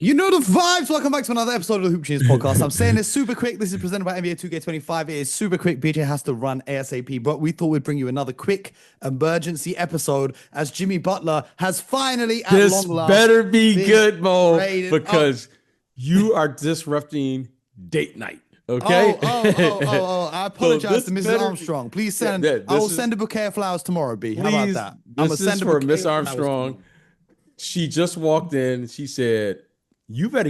You know the vibes. Welcome back to another episode of the Hoop Genius podcast. I'm saying this super quick. This is presented by NBA 2K25. It is super quick. BJ has to run ASAP, but we thought we'd bring you another quick emergency episode as Jimmy Butler has finally, at This long last, better be been good, Mo, traded. because you are disrupting date night. Oh, Okay. oh, oh, oh, oh. I So apologize this to Mrs. better be, Armstrong. Please yeah, send, I will this is send a bouquet of flowers tomorrow, B. How about please. that? I'm going to This is send a for bouquet Miss of flowers Armstrong. tomorrow. She just walked in. She said, you better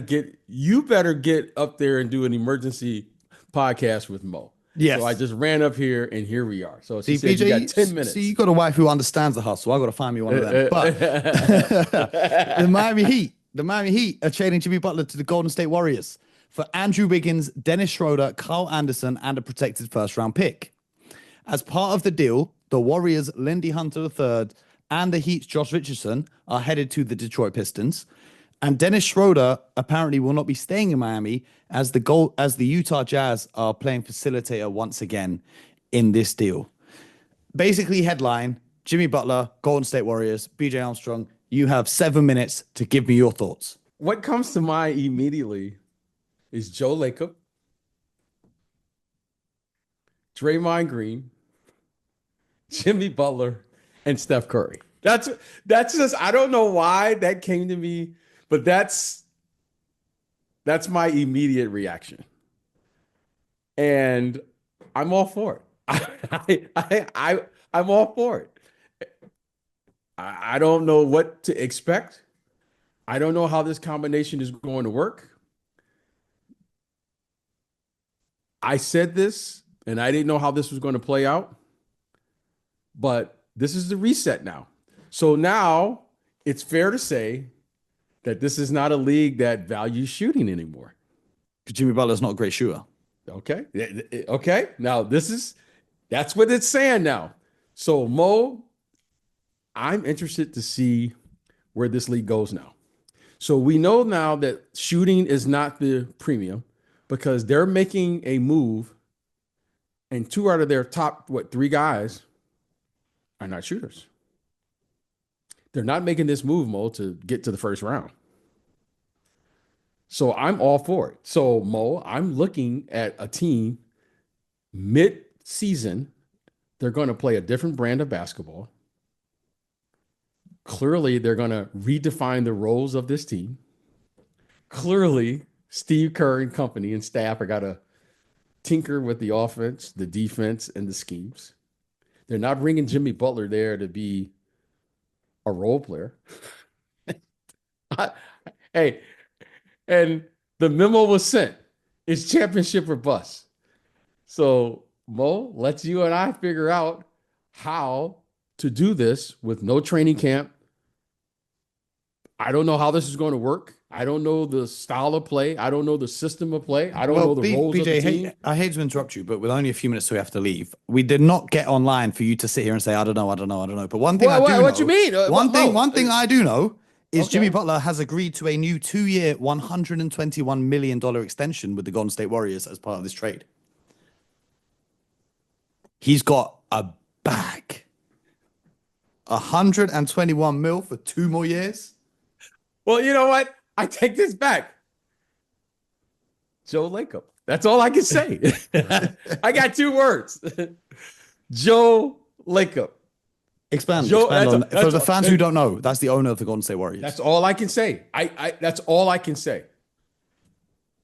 get up there and do an emergency podcast with Mo. So I Yes. just ran up here and here we are. So she See, said, you BJ, got 10 see, you minutes. got a wife who understands the hustle. I got to find me one of them. But the Miami Heat are trading Jimmy Butler to the Golden State Warriors for Andrew Wiggins, Dennis Schroeder, Carl Anderson, and a protected first-round pick. As part of the deal, the Warriors' Lindy Hunter III and the Heat's Josh Richardson are headed to the Detroit Pistons. And Dennis Schroeder apparently will not be staying in Miami as the Utah Jazz are playing facilitator once again in this deal. Basically, headline: Jimmy Butler, Golden State Warriors, BJ Armstrong. You have 7 minutes to give me your thoughts. What comes to mind immediately is Joe Lacob, Draymond Green, Jimmy Butler, and Steph Curry. That's just I don't know why that came to me, but that's my immediate reaction. And I'm all for it. I'm all for it. I don't know what to expect. I don't know how this combination is going to work. I said this and I didn't know how this was going to play out, but this is the reset now. So now it's fair to say that this is not a league that values shooting anymore. Jimmy Butler's not a great shooter. Okay. Okay. Now that's what it's saying now. So Mo, I'm interested to see where this league goes now. So we know now that shooting is not the premium because they're making a move and two out of their top, three guys are not shooters. They're not making this move, Mo, to get to the first round. So I'm all for it. So, Mo, I'm looking at a team mid-season. They're going to play a different brand of basketball. Clearly, they're going to redefine the roles of this team. Clearly, Steve Kerr and company and staff are got to tinker with the offense, the defense, and the schemes. They're not bringing Jimmy Butler there to be a role player. Hey, and the memo was sent. It's championship or bust. So, Mo, let's you and I figure out how to do this with no training camp. I don't know how this is going to work. I don't know the style of play. I don't know the system of play. I don't know the roles of the team. I hate to interrupt you, but with only a few minutes, so we have to leave. We did not get online for you to sit here and say, I don't know, I don't know, I don't know. But one thing I do know. What you mean? One thing I do know is Okay. Jimmy Butler has agreed to a new 2-year, $121 million extension with the Golden State Warriors as part of this trade. He's got a bag. 121 mil for 2 more years. Well, you know what? I take this back. Joe Lacob. That's all I can say. I got 2 words. Joe Lacob. Expand Joe, on that's for the fans who don't know, that's the owner of the Golden State Warriors. That's all I can say. That's all I can say.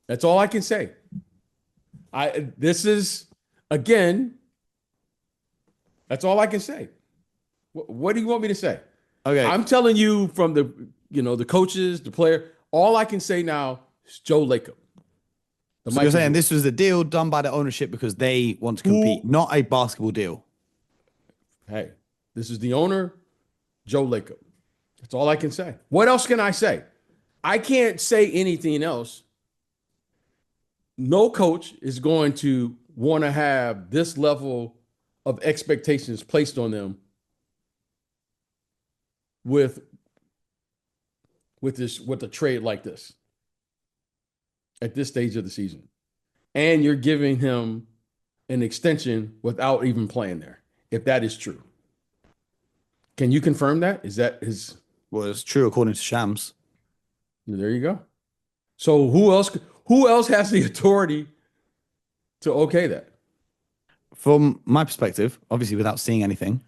That's all I can say. This is again. That's all I can say. What do you want me to say? Okay. I'm telling you from the coaches, the player. All I can say now is Joe Lacob. So you're saying this was a deal done by the ownership because they want to compete, not a basketball deal. Hey, this is the owner, Joe Lacob. That's all I can say. What else can I say? I can't say anything else. No coach is going to want to have this level of expectations placed on them with a trade like this at this stage of the season. And you're giving him an extension without even playing there, if that is true. Can you confirm that? Is that his? Well, it's true according to Shams. There you go. So who else has the authority to okay that? From my perspective, obviously without seeing anything,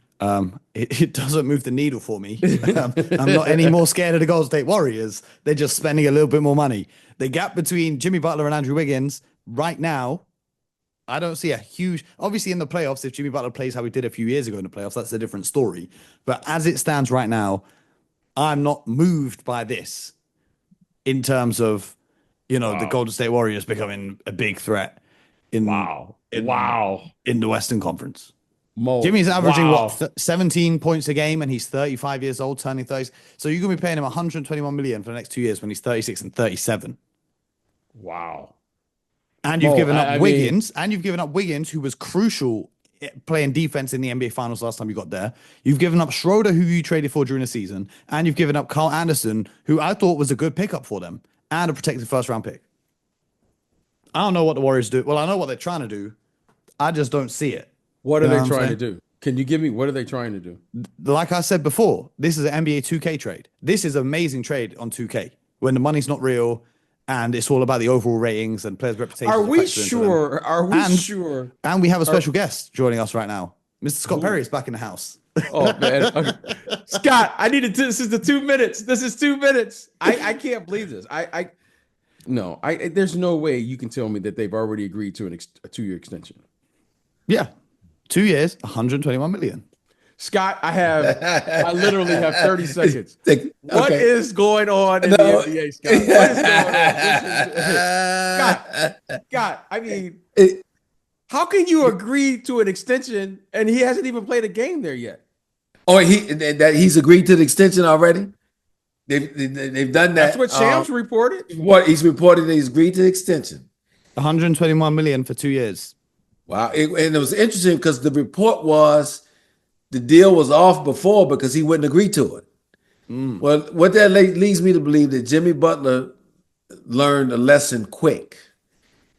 it doesn't move the needle for me. I'm not any more scared of the Golden State Warriors. They're just spending a little bit more money. The gap between Jimmy Butler and Andrew Wiggins right now, I don't see a huge. Obviously, in the playoffs, if Jimmy Butler plays how he did a few years ago in the playoffs, that's a different story. But as it stands right now, I'm not moved by this in terms of, the Golden State Warriors becoming a big threat in in the Western Conference. Mo, Jimmy's averaging 17 points a game, and he's 35 years old, turning 30. So you're gonna be paying him 121 million for the next 2 years when he's 36 and 37. Wow. And you've given up Wiggins, and you've given up Wiggins, who was crucial playing defense in the NBA Finals last time you got there. You've given up Schroeder, who you traded for during the season, and you've given up Carl Anderson, who I thought was a good pickup for them, and a protected first-round pick. I don't know what the Warriors do. Well, I know what they're trying to do. I just don't see it. What are they trying to do? Can you give me what are they trying to do? Like I said before, this is an NBA 2K trade. This is an amazing trade on 2K when the money's not real and it's all about the overall ratings and players' reputations. Are we sure? Are we sure? And we have a special guest joining us right now. Mr. Scott Perry is back in the house. Oh man, okay. Scott, I needed to. This is the 2 minutes. This is 2 minutes. I can't believe this. No. There's no way you can tell me that they've already agreed to a 2-year extension. Yeah, 2 years, 121 million. Scott, I literally have 30 seconds. What is going on in the NBA, Scott? What is going on? Scott, I mean, how can you agree to an extension and he hasn't even played a game there yet? Oh, he's agreed to the extension already? They've done that. That's what Shams reported. What he's reported that he's agreed to the extension. 121 million for 2 years. Wow. And it was interesting because the report was the deal was off before because he wouldn't agree to it. Well, what that leads me to believe that Jimmy Butler learned a lesson quick,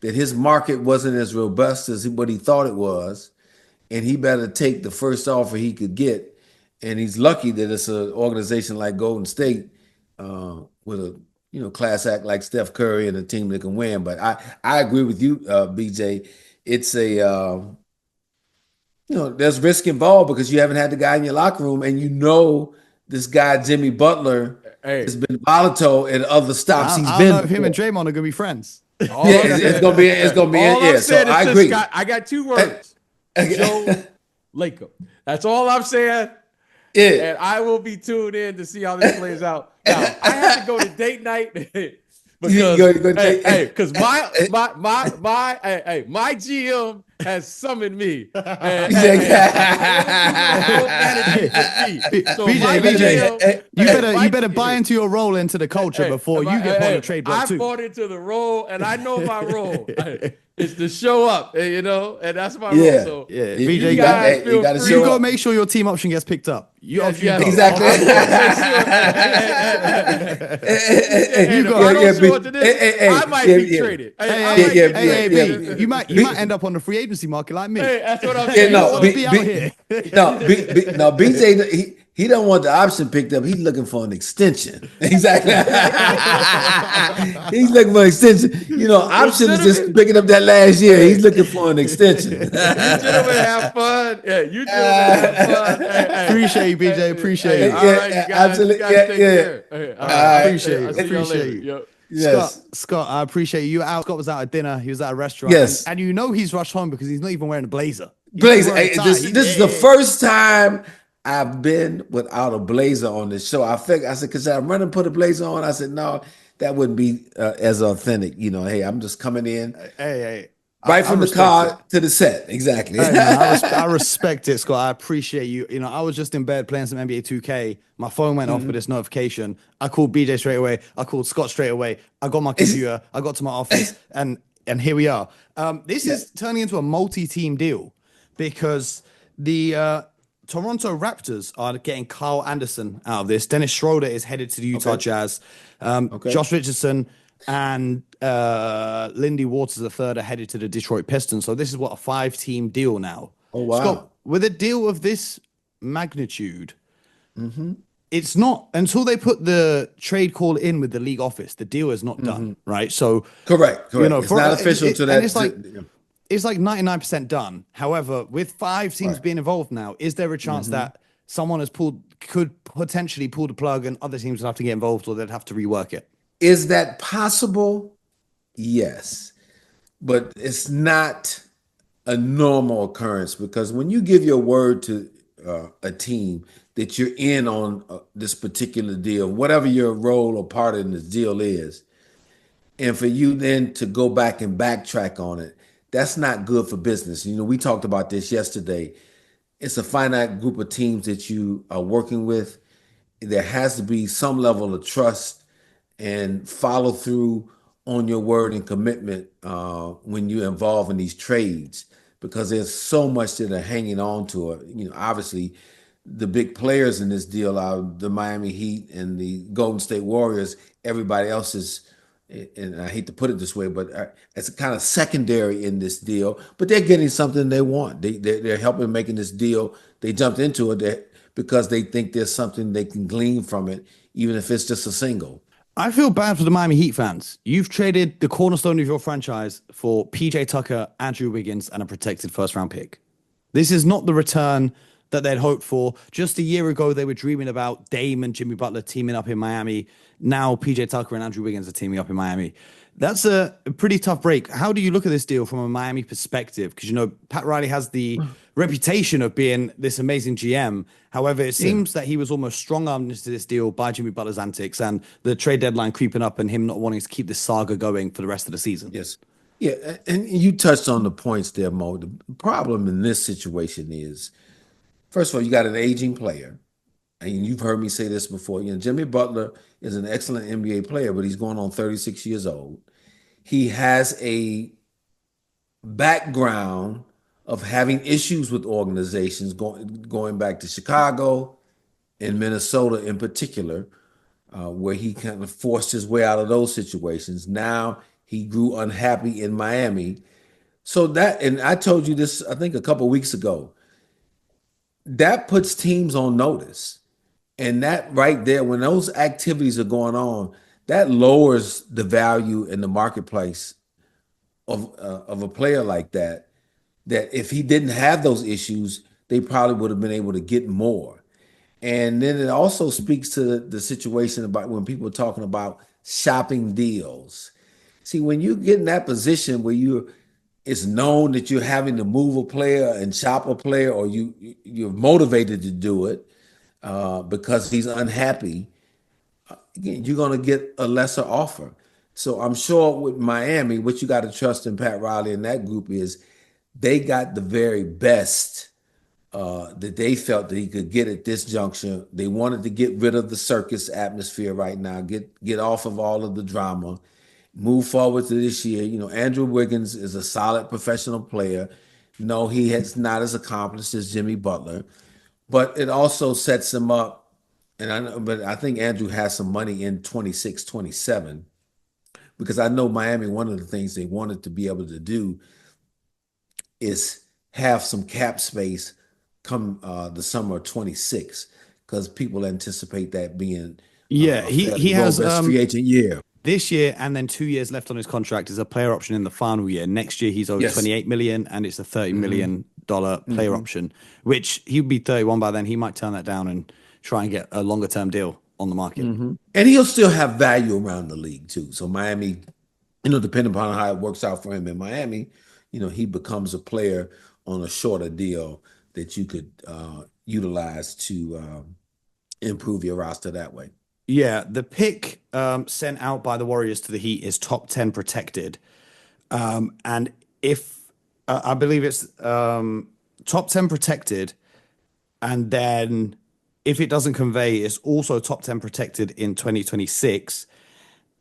that his market wasn't as robust as what he thought it was, and he better take the first offer he could get. And he's lucky that it's an organization like Golden State with a class act like Steph Curry and a team that can win. But I agree with you, BJ. It's a there's risk involved because you haven't had the guy in your locker room, and this guy Jimmy Butler has been volatile at other stops he's been. I don't know if him and Draymond are gonna be friends. It's gonna be. So I agree. I got 2 words. Joe Lacob. That's all I'm saying. Yeah. And I will be tuned in to see how this plays out. Now, I have to go to date night because my GM has summoned me. BJ, you better buy into your role into the culture before you get on the trade block too. I bought into the role, and I know my role. Is to show up, and that's my role. So, BJ, you got to show up. You got to make sure your team option gets picked up. Exactly. I might be traded. You might end up on the free agency market like me. Hey, that's what I'm saying. BJ, he don't want the option picked up. He's looking for an extension. Exactly. He's looking for an extension. Option is just picking up that last year. He's looking for an extension. You gentlemen have fun. Yeah, you gentlemen have fun. Appreciate you, BJ. Appreciate it. All right, you guys, absolutely. Appreciate you. Yes. Scott, I appreciate you. Scott was out at dinner. He was at a restaurant. Yes. And he's rushed home because he's not even wearing a blazer. Blazer. This is the first time I've been without a blazer on this show. I said, because I'm running, put a blazer on. I said, no, that wouldn't be as authentic. Hey, I'm just coming in. Hey. Right from the car to the set. Exactly. Hey, man, I respect it, Scott. I appreciate you. I was just in bed playing some NBA 2K. My phone went off with this notification. I called BJ straight away. I called Scott straight away. I got my computer. I got to my office, and here we are. This is turning into a multi-team deal because the Toronto Raptors are getting Kyle Anderson out of this. Dennis Schroeder is headed to the Utah Jazz. Josh Richardson and Lindy Waters III are headed to the Detroit Pistons. So this is a 5-team deal now. Oh, wow. Scott, with a deal of this magnitude, it's not until they put the trade call in with the league office, the deal is not done, right? So, Correct. you know, It's not official to and that. it's like 99% done. However, with 5 teams Right. being involved now, is there a chance that someone could potentially pull the plug and other teams would have to get involved or they'd have to rework it? Is that possible? Yes, but it's not a normal occurrence because when you give your word to a team that you're in on this particular deal, whatever your role or part in this deal is, and for you then to go back and backtrack on it, that's not good for business. You know, we talked about this yesterday. It's a finite group of teams that you are working with. There has to be some level of trust and follow through on your word and commitment when you're involved in these trades because there's so much that are hanging on to it. You know, obviously, the big players in this deal are the Miami Heat and the Golden State Warriors. Everybody else is, and I hate to put it this way, but it's kind of secondary in this deal. But they're getting something they want. They're helping making this deal. They jumped into it because they think there's something they can glean from it, even if it's just a single. I feel bad for the Miami Heat fans. You've traded the cornerstone of your franchise for PJ Tucker, Andrew Wiggins, and a protected first round pick. This is not the return that they'd hoped for. Just a year ago, they were dreaming about Dame and Jimmy Butler teaming up in Miami. Now, PJ Tucker and Andrew Wiggins are teaming up in Miami. That's a pretty tough break. How do you look at this deal from a Miami perspective? Because, you know, Pat Riley has the reputation of being this amazing GM. However, it seems that he was almost strong-armed into this deal by Jimmy Butler's antics and the trade deadline creeping up and him not wanting to keep this saga going for the rest of the season. Yes. Yeah, and you touched on the points there, Mo. The problem in this situation is, first of all, you got an aging player, and you've heard me say this before. You know, Jimmy Butler is an excellent NBA player, but he's going on 36 years old. He has a background of having issues with organizations going back to Chicago and Minnesota in particular, where he kind of forced his way out of those situations. Now he grew unhappy in Miami. So that, and I told you this, I think a couple of weeks ago, that puts teams on notice. And that right there, when those activities are going on, that lowers the value in the marketplace of a player like that. That if he didn't have those issues, they probably would have been able to get more. And then it also speaks to the situation about when people are talking about shopping deals. See, when you get in that position where it's known that you're having to move a player and shop a player, or you're motivated to do it because he's unhappy, you're going to get a lesser offer. So I'm sure with Miami, what you got to trust in Pat Riley and that group is they got the very best that they felt that he could get at this juncture. They wanted to get rid of the circus atmosphere right now, get off of all of the drama, move forward to this year. You know, Andrew Wiggins is a solid professional player. No, he has not as accomplished as Jimmy Butler, but it also sets him up. And but I think Andrew has some money in 26, 27, because I know Miami, one of the things they wanted to be able to do is have some cap space come the summer of 26, because people anticipate that being Yeah, a he fairly has robust free agent year. this year and then 2 years left on his contract as a player option in the final year. Next year he's owed Yes. 28 million and it's a $30 million player option, which he'll be 31 by then. He might turn that down and try and get a longer term deal on the market. And he'll still have value around the league too. So Miami, you know, depending upon how it works out for him in Miami, you know, he becomes a player on a shorter deal that you could utilize to improve your roster that way. Yeah, the pick sent out by the Warriors to the Heat is top 10 protected. And if I believe it's top 10 protected, and then if it doesn't convey, it's also top 10 protected in 2026.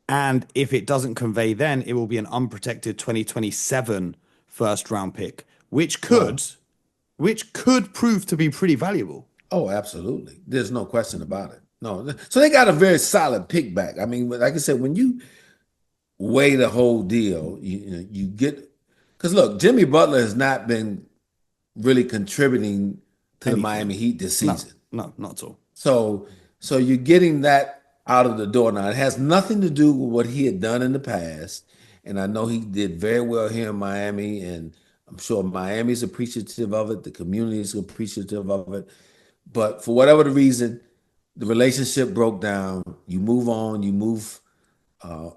And if it doesn't convey, then it will be an unprotected 2027 first round pick, which could prove to be pretty valuable. Oh, absolutely. There's no question about it. No, so they got a very solid pick back. I mean, like I said, when you weigh the whole deal, you get, because look, Jimmy Butler has not been really contributing to the Miami Heat this season. No, not at all. So So you're getting that out of the door now. It has nothing to do with what he had done in the past. And I know he did very well here in Miami, and I'm sure Miami's appreciative of it. The community is appreciative of it. But for whatever the reason, the relationship broke down. You move on. You move uh,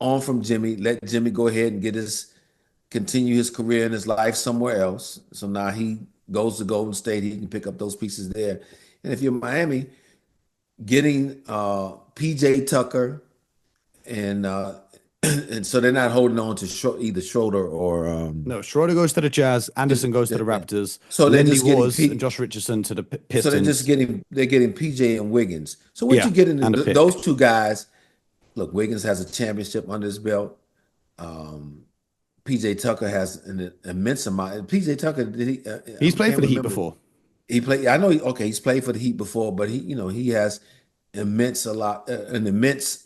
on from Jimmy. Let Jimmy go ahead and continue his career and his life somewhere else. So now he goes to Golden State. He can pick up those pieces there. And if you're Miami, getting PJ Tucker and and so they're not holding on to either Schroeder or No, Schroeder goes to the Jazz, Anderson goes to the Raptors, so they're Lindy just getting Wars and Josh Richardson to the Pistons. so they're getting PJ and Wiggins. So what Yeah, you get in and a pick. those two guys? Look, Wiggins has a championship under his belt. PJ Tucker has an immense amount. PJ Tucker did he? He's I played can't for the Heat remember. before. He played. I know. He's played for the Heat before, but he has an immense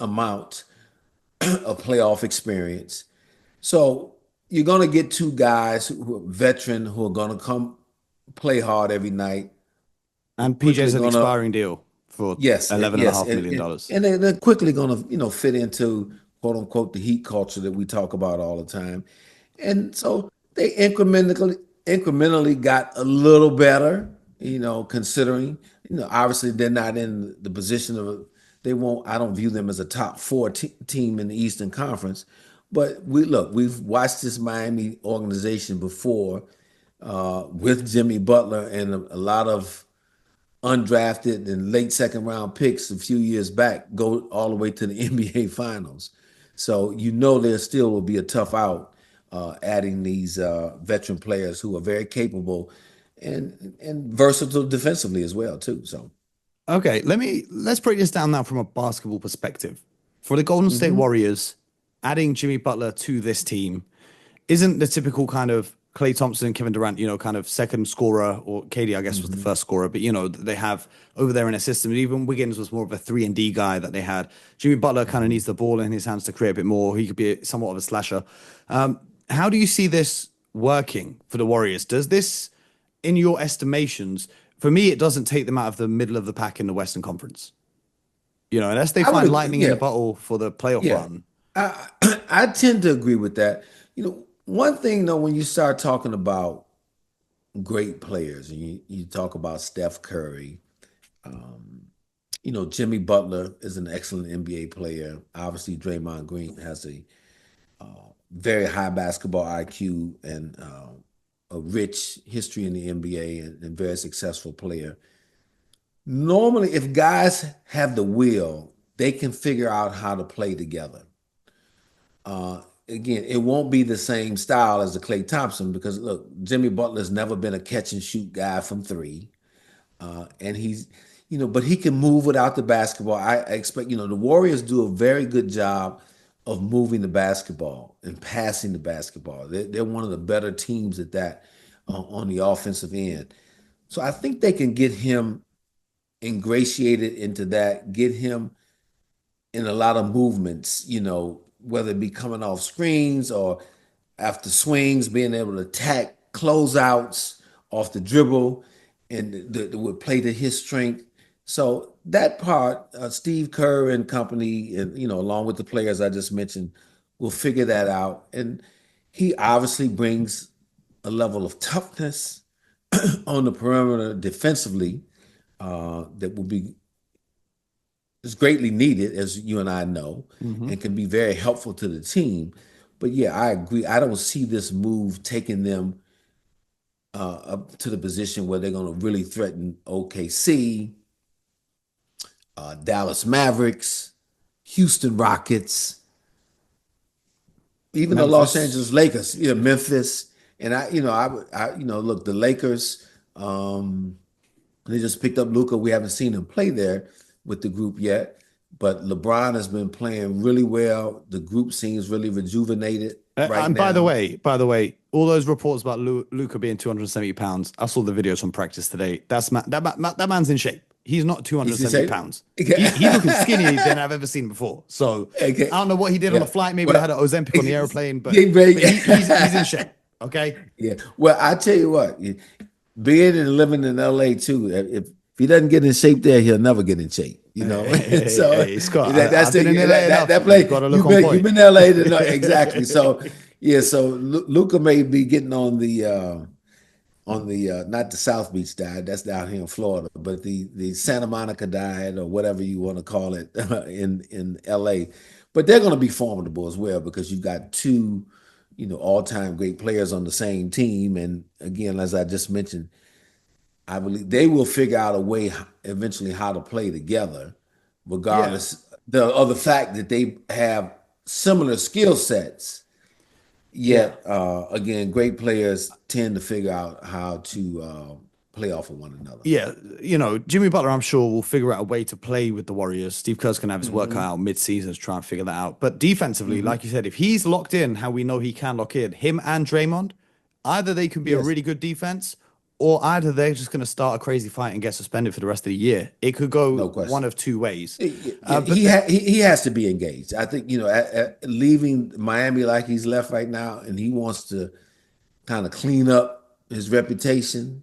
amount of playoff experience. So you're gonna get two guys who are veteran who are gonna come play hard every night. And Quickly PJ's an gonna expiring deal for yes, $11.5 million. and they're quickly gonna fit into quote unquote the Heat culture that we talk about all the time. And so they incrementally got a little better, considering, obviously they're not in the position of they won't. I don't view them as a top four team in the Eastern Conference, but we've watched this Miami organization before with Jimmy Butler and a lot of undrafted and late second round picks a few years back go all the way to the NBA Finals. So there still will be a tough out adding these veteran players who are very capable and versatile defensively as well too. So Okay, let's break this down now from a basketball perspective. For the Golden State Warriors, adding Jimmy Butler to this team isn't the typical kind of Klay Thompson, Kevin Durant, kind of second scorer, or KD, I guess, was the first scorer, but they have over there in a system. Even Wiggins was more of a 3-and-D guy that they had. Jimmy Butler kind of needs the ball in his hands to create a bit more. He could be somewhat of a slasher. How do you see this working for the Warriors? Does this, in your estimations, for me, it doesn't take them out of the middle of the pack in the Western Conference. Unless they find lightning in the bottle for the playoff run. I tend to agree with that. One thing though, when you start talking about great players and you talk about Steph Curry, Jimmy Butler is an excellent NBA player. Obviously, Draymond Green has a very high basketball IQ and a rich history in the NBA and very successful player. Normally, if guys have the will, they can figure out how to play together. Again, it won't be the same style as the Klay Thompson because look, Jimmy Butler's never been a catch and shoot guy from three. And he's, but he can move without the basketball. I expect, the Warriors do a very good job of moving the basketball and passing the basketball. They're one of the better teams at that on the offensive end. So I think they can get him ingratiated into that, get him in a lot of movements, whether it be coming off screens or after swings, being able to attack closeouts off the dribble and that would play to his strength. So that part, Steve Kerr and company, and along with the players I just mentioned, will figure that out. And he obviously brings a level of toughness on the perimeter defensively that will be is greatly needed, as you and I know, and can be very helpful to the team. But yeah, I agree. I don't see this move taking them up to the position where they're going to really threaten OKC, Dallas Mavericks, Houston Rockets, even the Los Angeles Lakers, Memphis. And look, the Lakers, they just picked up Luka. We haven't seen him play there with the group yet, but LeBron has been playing really well. The group seems really rejuvenated right and now. By the way, all those reports about Luka being 270 pounds, I saw the videos from practice today. That man's in shape. He's not 270 pounds. He's looking skinnier than I've ever seen before. So I don't know what he did on the flight. Maybe they had an Ozempic on the airplane, but he's in shape. Okay. Yeah. Well, I tell you what, being and living in LA too, if he doesn't get in shape there, he'll never get in shape. So Hey, Scott, that's I've been in LA enough. that play. You've got to look You've on been point. in LA to know exactly. So yeah, so Luca may be getting on the not the South Beach diet, that's down here in Florida, but the Santa Monica diet or whatever you want to call it in LA. But they're going to be formidable as well because you've got two, all-time great players on the same team. And again, as I just mentioned, I believe they will figure out a way eventually how to play together, Yeah. regardless of the fact that they have similar skill sets. Yeah. Yet, again, great players tend to figure out how to play off of one another. Yeah, Jimmy Butler, I'm sure, will figure out a way to play with the Warriors. Steve Kerr's going to have his work cut out mid-season to try and figure that out. But defensively, like you said, if he's locked in how we know he can lock in, him and Draymond, either they can be a Yes, really good defense or either they're just going to start a crazy fight and get suspended for the rest of the year. It could go no one question. of two ways. Yeah, But he has to be engaged. I think leaving Miami like he's left right now, and he wants to kind of clean up his reputation,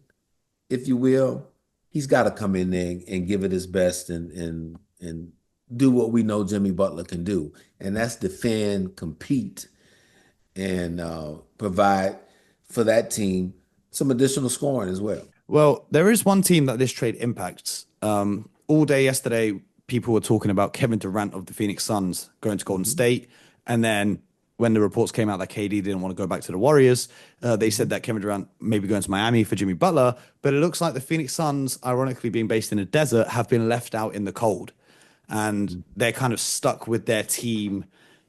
if you will. He's got to come in there and give it his best and do what we know Jimmy Butler can do, and that's defend, compete, and provide for that team some additional scoring as well. Well, there is one team that this trade impacts. All day yesterday, people were talking about Kevin Durant of the Phoenix Suns going to Golden State. And then when the reports came out that KD didn't want to go back to the Warriors, they said that Kevin Durant may be going to Miami for Jimmy Butler. But it looks like the Phoenix Suns, ironically being based in the desert, have been left out in the cold. And they're kind of stuck with their team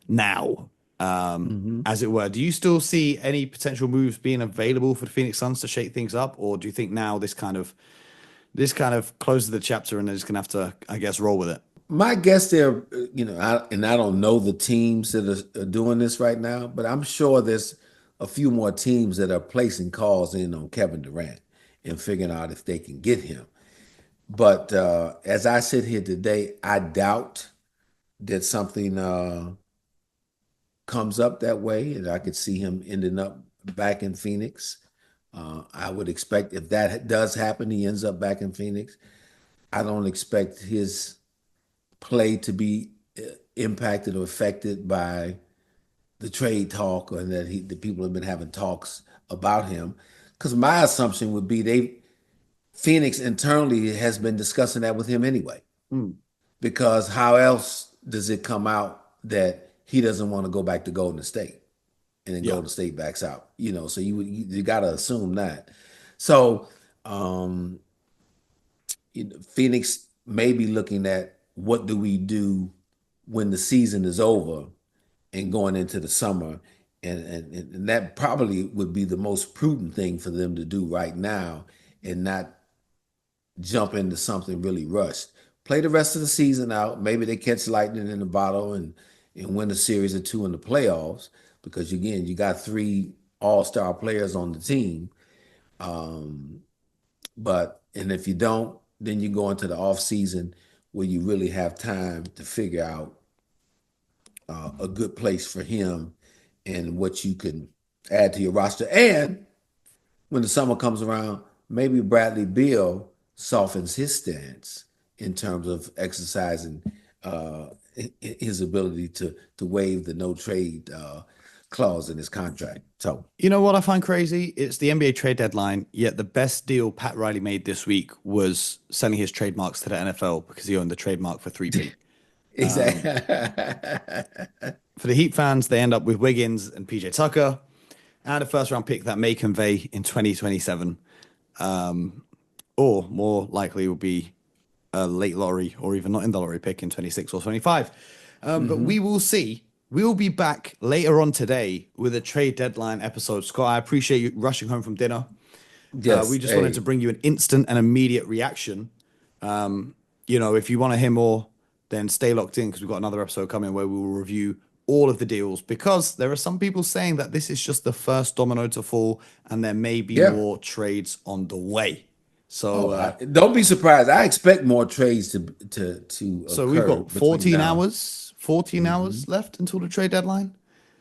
now, as it were. Do you still see any potential moves being available for the Phoenix Suns to shake things up, or do you think now this kind of closes the chapter and they're just gonna have to, I guess, roll with it? My guess there, I don't know the teams that are doing this right now, but I'm sure there's a few more teams that are placing calls in on Kevin Durant and figuring out if they can get him. But as I sit here today, I doubt that something comes up that way, and I could see him ending up back in Phoenix. I would expect if that does happen, he ends up back in Phoenix. I don't expect his play to be impacted or affected by the trade talk, or that the people have been having talks about him. Because my assumption would be Phoenix internally has been discussing that with him anyway. Because how else does it come out that he doesn't want to go back to Golden State, and then Yeah. Golden State backs out? So you got to assume that. So Phoenix may be looking at what do we do when the season is over and going into the summer, and that probably would be the most prudent thing for them to do right now, and not jump into something really rushed. Play the rest of the season out. Maybe they catch lightning in the bottle and win a series or two in the playoffs, because again, you got three all-star players on the team. And if you don't, then you go into the off season where you really have time to figure out a good place for him and what you can add to your roster. And when the summer comes around, maybe Bradley Beal softens his stance in terms of exercising his ability to waive the no trade clause in his contract. So You know what I find crazy? It's the NBA trade deadline, yet the best deal Pat Riley made this week was selling his trademarks to the NFL because he owned the trademark for 3P. exactly. For the Heat fans, they end up with Wiggins and PJ Tucker and a first round pick that may convey in 2027. Or more likely will be a late lottery or even not in the lottery pick in 26 or 25. But we will see. We will be back later on today with a trade deadline episode. Scott, I appreciate you rushing home from dinner. Yes. We just wanted to bring you an instant and immediate reaction. If you want to hear more, then stay locked in because we've got another episode coming where we will review all of the deals, because there are some people saying that this is just the first domino to fall and there may be more trades on the way. So, don't be surprised. I expect more trades to so we've occur got between 14 now. hours, 14 hours left until the trade deadline.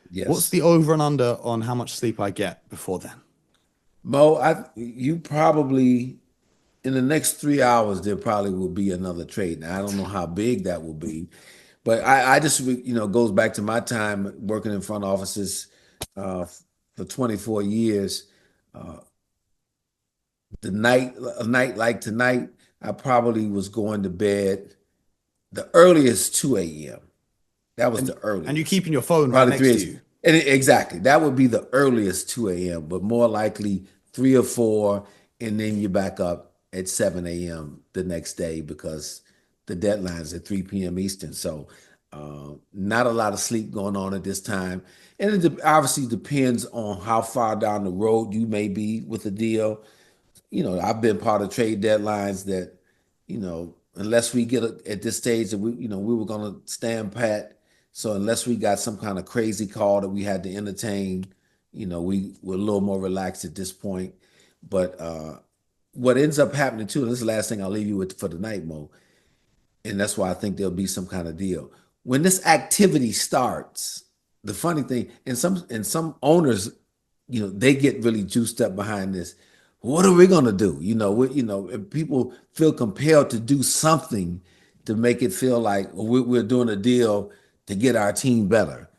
Yes. What's the over and under on how much sleep I get before then? Mo, you probably in the next 3 hours, there probably will be another trade. Now, I don't know how big that will be, but I just, goes back to my time working in front offices for 24 years. A night like tonight, I probably was going to bed the earliest 2 a.m. That was the earliest. And you're keeping your phone right Probably next 3 to you. And exactly. That would be the earliest 2 a.m., but more likely 3 or 4, and then you're back up at 7 a.m. the next day because the deadline's at 3 p.m. Eastern. So not a lot of sleep going on at this time. And it obviously depends on how far down the road you may be with the deal. I've been part of trade deadlines that, unless we get at this stage that we were going to stand pat. So unless we got some kind of crazy call that we had to entertain, we were a little more relaxed at this point. But what ends up happening too, and this is the last thing I'll leave you with for tonight, Mo, and that's why I think there'll be some kind of deal. When this activity starts, the funny thing, and some owners, they get really juiced up behind this. What are we going to do? If people feel compelled to do something to make it feel like we're doing a deal to get our team better.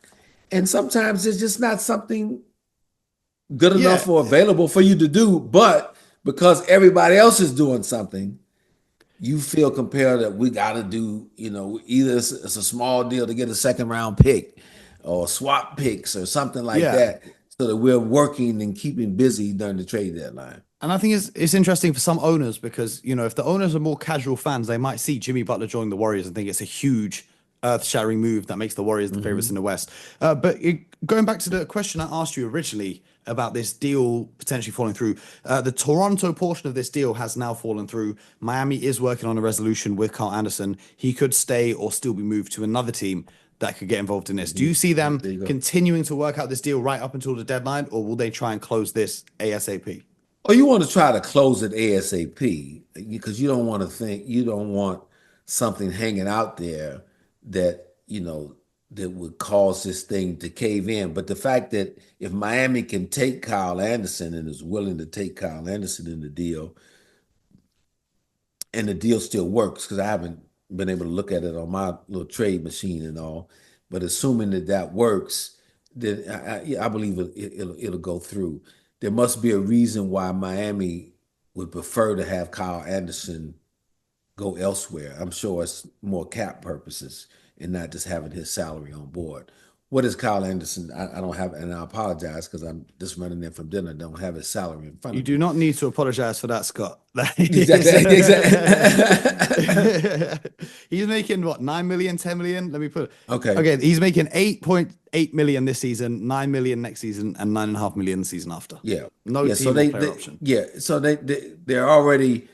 And sometimes it's just not something good enough or available for you to do, but because everybody else is doing something, you feel compelled that we got to do, either it's a small deal to get a second round pick or swap picks or something like that, so that we're working and keeping busy during the trade deadline. And I think it's interesting for some owners because, if the owners are more casual fans, they might see Jimmy Butler join the Warriors and think it's a huge earth-shattering move that makes the Warriors the favorites in the West. But going back to the question I asked you originally about this deal potentially falling through, the Toronto portion of this deal has now fallen through. Miami is working on a resolution with Carl Anderson. He could stay or still be moved to another team that could get involved in this. Do you see them continuing to work out this deal right up until the deadline, or will they try and close this ASAP? Oh, you want to try to close it ASAP because you don't want something hanging out there that, that would cause this thing to cave in. But the fact that if Miami can take Kyle Anderson and is willing to take Kyle Anderson in the deal, and the deal still works, because I haven't been able to look at it on my little trade machine and all, but assuming that works, then I believe it'll go through. There must be a reason why Miami would prefer to have Kyle Anderson go elsewhere. I'm sure it's more cap purposes and not just having his salary on board. What is Kyle Anderson? I don't have, and I apologize because I'm just running in from dinner. Don't have his salary in front of me. You do not need to apologize for that, Scott. Exactly. He's making what, 9 million, 10 million? Let me put it. Okay. He's making 8.8 million this season, 9 million next season, and 9.5 million the season after. Yeah. No team so or they, player option. Yeah. So they're already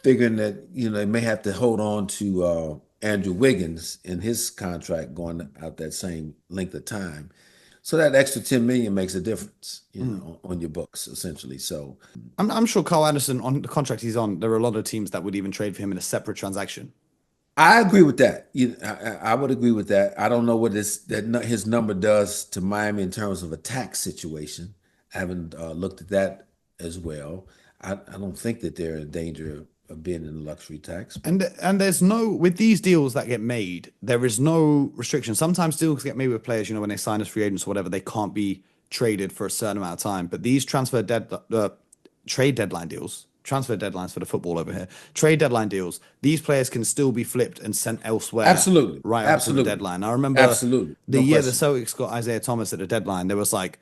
figuring that, they may have to hold on to Andrew Wiggins in his contract going out that same length of time. So that extra 10 million makes a difference, on your books, essentially. So I'm sure Carl Anderson, on the contract he's on, there are a lot of teams that would even trade for him in a separate transaction. I agree with that. I would agree with that. I don't know what his number does to Miami in terms of a tax situation. I haven't looked at that as well. I don't think that they're in danger of being in luxury tax. And there's no, with these deals that get made, there is no restriction. Sometimes deals get made with players, when they sign as free agents or whatever, they can't be traded for a certain amount of time. But these trade deadline deals, transfer deadlines for the football over here, trade deadline deals, these players can still be flipped and sent elsewhere. Absolutely. Right up to the deadline. I remember the year the Celtics got Isaiah Thomas at the deadline, there was like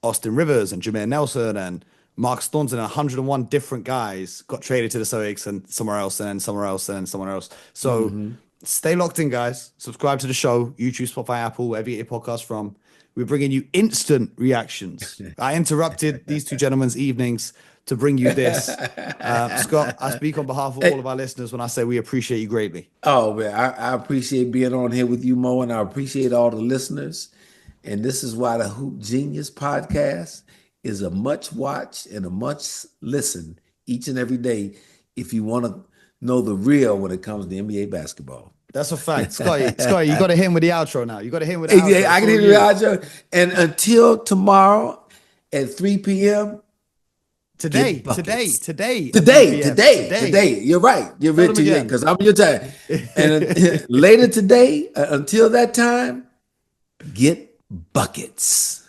Austin Rivers and Jameer Nelson and Mark Staunton and 101 different guys got traded to the Celtics and somewhere else and then somewhere else and then somewhere else. So stay locked in, guys. Subscribe to the show, YouTube, Spotify, Apple, wherever you get your podcast from. We're bringing you instant reactions. I interrupted these two gentlemen's evenings to bring you this. Scott, I speak on behalf of all of our listeners when I say we appreciate you greatly. Oh, man, I appreciate being on here with you, Mo, and I appreciate all the listeners. And this is why the Hoop Genius podcast is a much watch and a much listen each and every day if you want to know the real when it comes to NBA basketball. That's a fact. Scotty, you got to hit him with the outro now. You got to hit him with the outro. Yeah, I can hit the outro. And until tomorrow at 3 p.m., Today. Get buckets. Today. Today. You're right. You're Tell rich them again. because I'm your time. And later today, until that time, get buckets.